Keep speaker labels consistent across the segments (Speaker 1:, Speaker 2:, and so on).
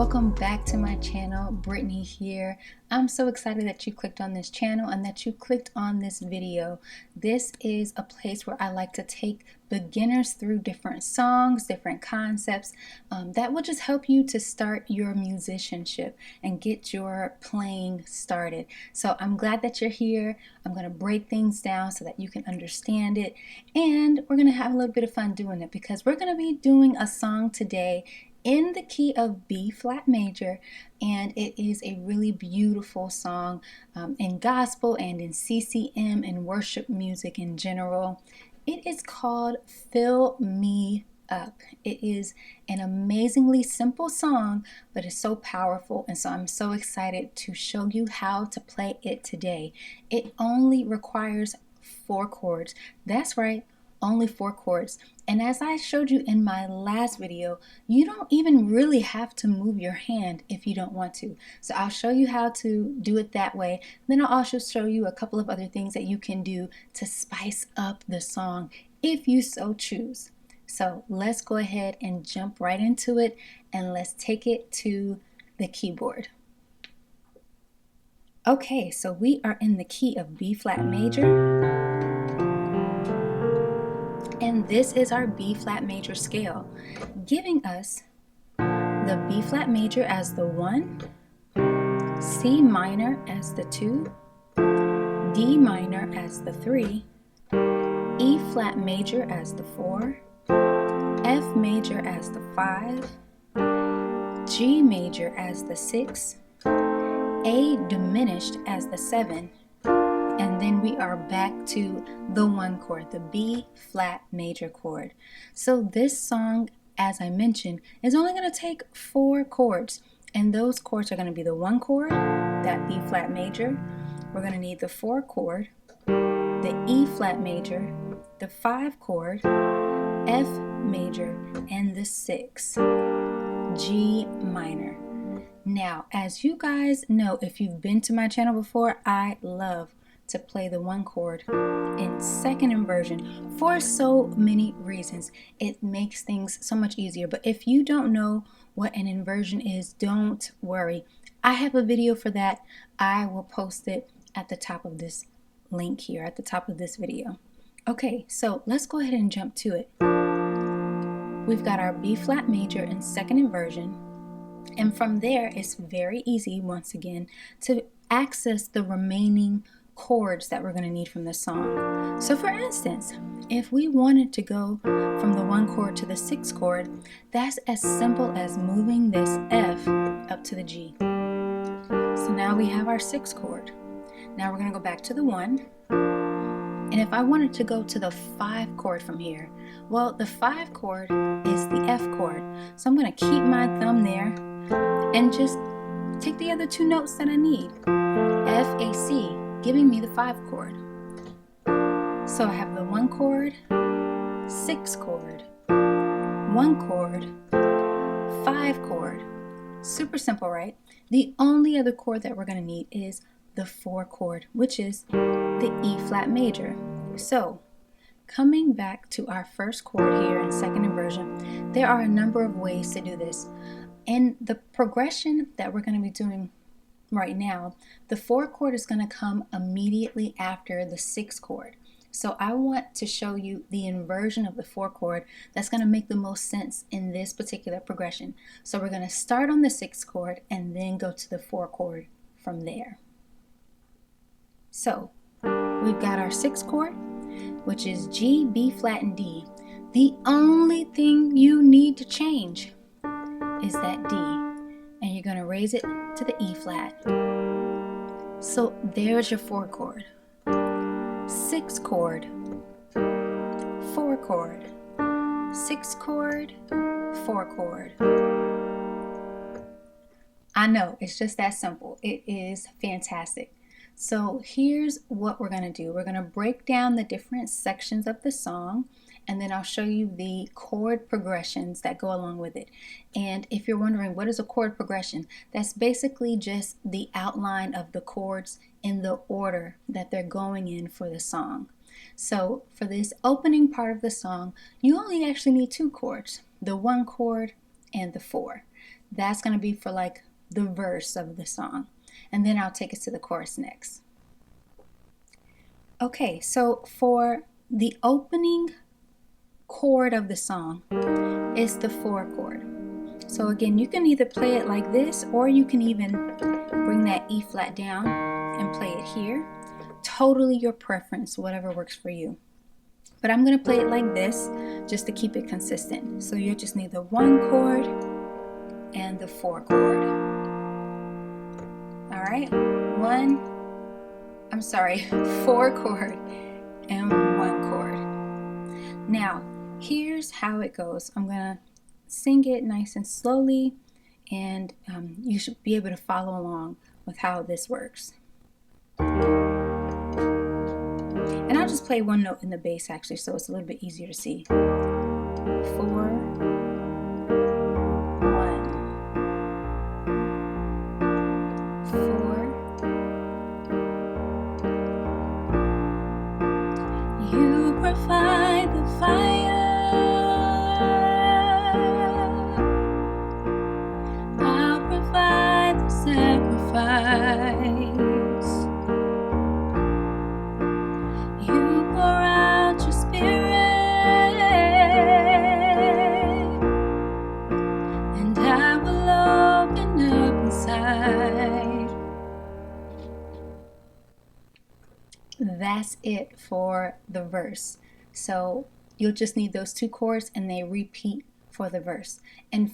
Speaker 1: Welcome back to my channel. Brittney here. I'm so excited that you clicked on this channel and that you clicked on this video. This is a place where I like to take beginners through different songs, different concepts that will just help you to start your musicianship and get your playing started. So I'm glad that you're here. I'm going to break things down so that you can understand it, and we're going to have a little bit of fun doing it because we're going to be doing a song today in the key of B flat major, and it is a really beautiful song in gospel and in CCM and worship music in general. It is called Fill Me Up. It is an amazingly simple song, but it's so powerful, and so I'm so excited to show you how to play it today. It only requires 4 chords. That's right, only 4 chords. And as I showed you in my last video, you don't even really have to move your hand if you don't want to. So I'll show you how to do it that way. Then I'll also show you a couple of other things that you can do to spice up the song if you so choose. So let's go ahead and jump right into it, and let's take it to the keyboard. Okay, so we are in the key of B flat major. And this is our B flat major scale, giving us the B flat major as the 1, C minor as the 2, D minor as the 3, E flat major as the 4, F major as the 5, G major as the 6, A diminished as the 7, and then we are back to the 1 chord, the B flat major chord. So this song, as I mentioned, is only going to take 4 chords, and those chords are going to be the 1 chord, that B flat major. We're going to need the 4 chord, the E flat major, the 5 chord, F major, and the 6, G minor. Now, as you guys know, if you've been to my channel before, I love to play the 1 chord in second inversion for so many reasons. It makes things so much easier. But if you don't know what an inversion is, don't worry. I have a video for that. I will post it at the top of this link here, at the top of this video. Okay, so let's go ahead and jump to it. We've got our B flat major in second inversion, and from there it's very easy, once again, to access the remaining chords that we're going to need from the song. So for instance, if we wanted to go from the 1 chord to the 6 chord, that's as simple as moving this F up to the G. So now we have our 6 chord. Now we're going to go back to the 1. And if I wanted to go to the 5 chord from here, well, the 5 chord is the F chord. So I'm going to keep my thumb there and just take the other 2 notes that I need. F, A, C, giving me the 5 chord. So I have the 1 chord, 6 chord, 1 chord, 5 chord. Super simple, right? The only other chord that we're going to need is the 4 chord, which is the E flat major. So coming back to our first chord here in second inversion, there are a number of ways to do this. And the progression that we're going to be doing right now, the 4 chord is going to come immediately after the 6 chord. So I want to show you the inversion of the 4 chord that's going to make the most sense in this particular progression. So we're going to start on the 6 chord and then go to the 4 chord from there. So we've got our 6 chord, which is G, B flat, and D. The only thing you need to change is that D, and you're going to raise it to the E flat. So there's your 4 chord, 6 chord, 4 chord, 6 chord, 4 chord. I know, it's just that simple. It is fantastic. So here's what we're going to do. We're going to break down the different sections of the song, and then I'll show you the chord progressions that go along with it. And if you're wondering what is a chord progression, that's basically just the outline of the chords in the order that they're going in for the song. So for this opening part of the song, you only actually need 2 chords, the 1 chord and the 4. That's going to be for like the verse of the song. And then I'll take us to the chorus next. Okay, so for the opening chord of the song is the 4 chord. So again, you can either play it like this, or you can even bring that E flat down and play it here. Totally your preference, whatever works for you. But I'm going to play it like this just to keep it consistent. So you'll just need the 1 chord and the 4 chord. All right, 4 chord and 1 chord. Now, here's how it goes. I'm going to sing it nice and slowly, and you should be able to follow along with how this works. And I'll just play 1 note in the bass actually, so it's a little bit easier to see. 4, 1, 4. You provide the fire, I'll provide the sacrifice. That's it for the verse. So you'll just need those 2 chords, and they repeat for the verse. And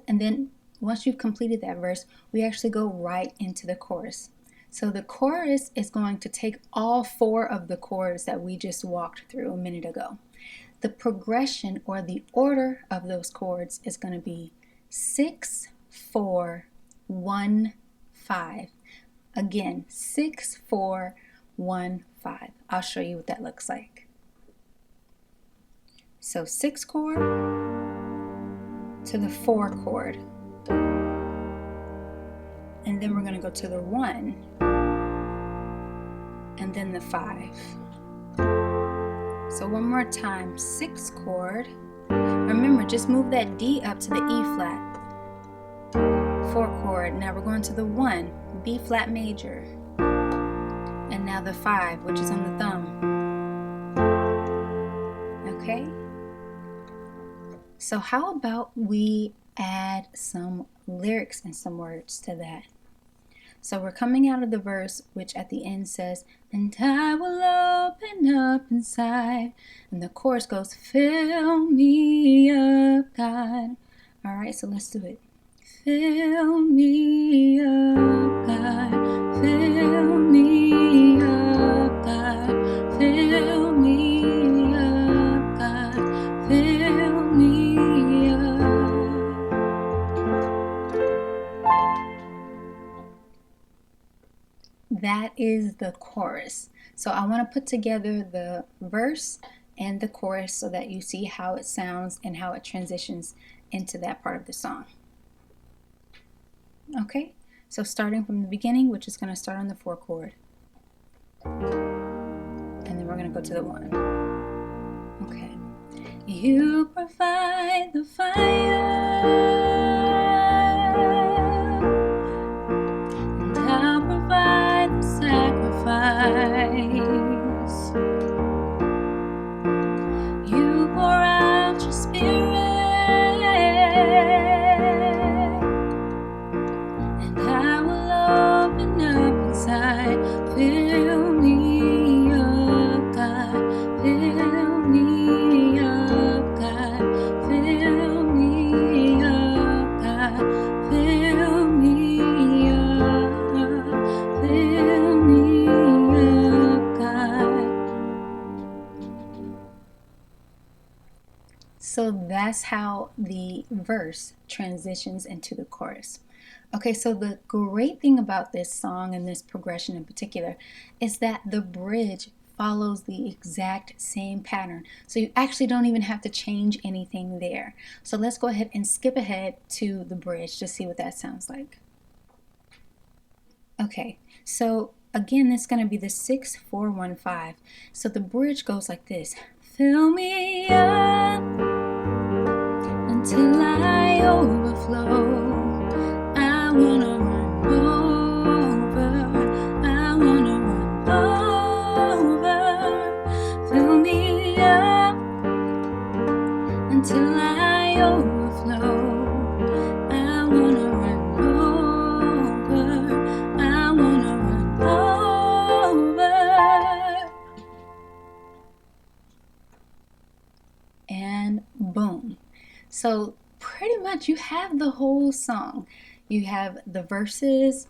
Speaker 1: then once you've completed that verse, we actually go right into the chorus. So the chorus is going to take all 4 of the chords that we just walked through a minute ago. The progression or the order of those chords is going to be 6, 4, 1, 5. Again, 6, 4, 1, 5. I'll show you what that looks like. So 6 chord to the 4 chord, and then we're going to go to the 1, and then the 5. So one more time, 6 chord. Remember, just move that D up to the E flat. 4 chord. Now we're going to the 1, B flat major. And now the 5, which is on the thumb. Okay? So how about we add some lyrics and some words to that? So we're coming out of the verse, which at the end says, and I will open up inside. And the chorus goes, fill me up, God. All right, so let's do it. Fill me up, God. Fill me up, God. Fill me up, God. Fill me up. That is the chorus. So I want to put together the verse and the chorus so that you see how it sounds and how it transitions into that part of the song. Okay, so starting from the beginning, which is going to start on the 4 chord. And then we're going to go to the 1. Okay. You provide the fire, and I'll provide the sacrifice. You pour out your spirit, fill me up, God. Fill me up, God. Fill me up, God. Fill me up. Fill me up, God. So that's how the verse transitions into the chorus. Okay, so the great thing about this song and this progression in particular is that the bridge follows the exact same pattern. So you actually don't even have to change anything there. So let's go ahead and skip ahead to the bridge to see what that sounds like. Okay, so again, this is going to be the 6, 4, 1, 5. So the bridge goes like this. Fill me up until I overflow. So pretty much you have the whole song. You have the verses,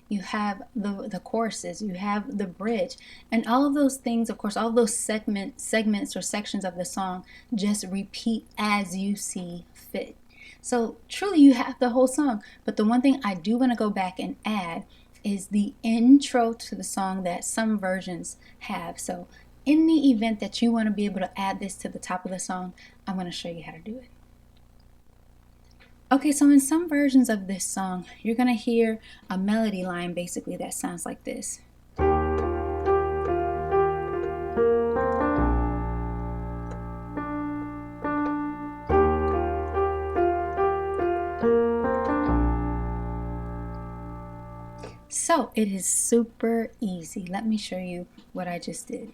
Speaker 1: you have the choruses, you have the bridge, and all of those things, of course, all of those segments or sections of the song just repeat as you see fit. So truly you have the whole song. But the one thing I do want to go back and add is the intro to the song that some versions have. So in the event that you want to be able to add this to the top of the song, I'm going to show you how to do it. Okay, so in some versions of this song, you're going to hear a melody line basically that sounds like this. So it is super easy. Let me show you what I just did.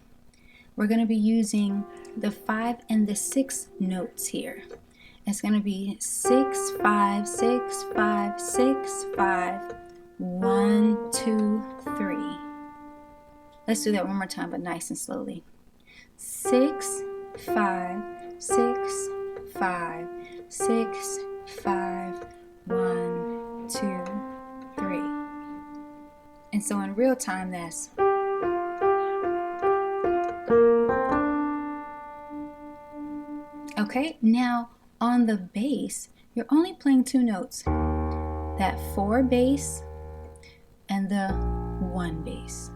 Speaker 1: We're going to be using the 5 and the 6 notes here. It's going to be 6, 5, 6, 5, 6, 5, 1, 2, 3. Let's do that one more time, but nice and slowly. 6, 5, 6, 5, 6, 5, 1, 2, 3. And so in real time, that's okay. Now on the bass, you're only playing 2 notes, that 4 bass and the 1 bass.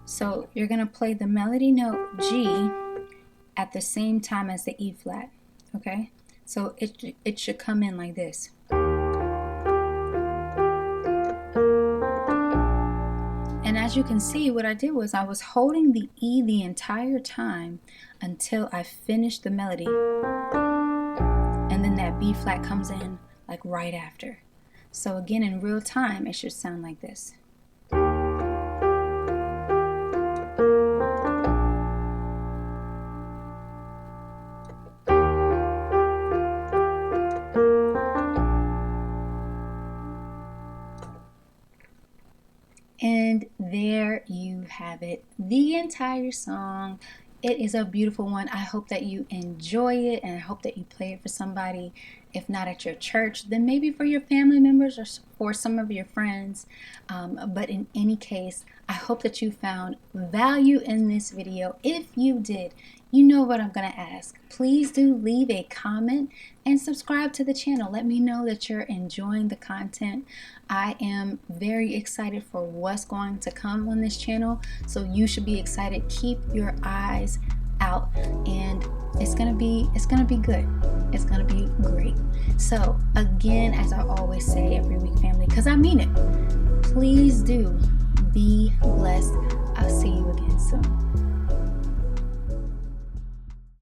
Speaker 1: So you're going to play the melody note G at the same time as the E flat, okay? So it should come in like this. And as you can see, what I did was I was holding the E the entire time until I finished the melody. And then that B flat comes in like right after. So again, in real time, it should sound like this. And there you have it, the entire song. It is a beautiful one. I hope that you enjoy it, and I hope that you play it for somebody. If not at your church, then maybe for your family members or for some of your friends. But in any case, I hope that you found value in this video. If you did, you know what I'm going to ask. Please do leave a comment and subscribe to the channel. Let me know that you're enjoying the content. I am very excited for what's going to come on this channel, so you should be excited. Keep your eyes out, and it's gonna be good. It's gonna be great. So again, as I always say every week, family, because I mean it, please do be blessed. I'll see you again soon.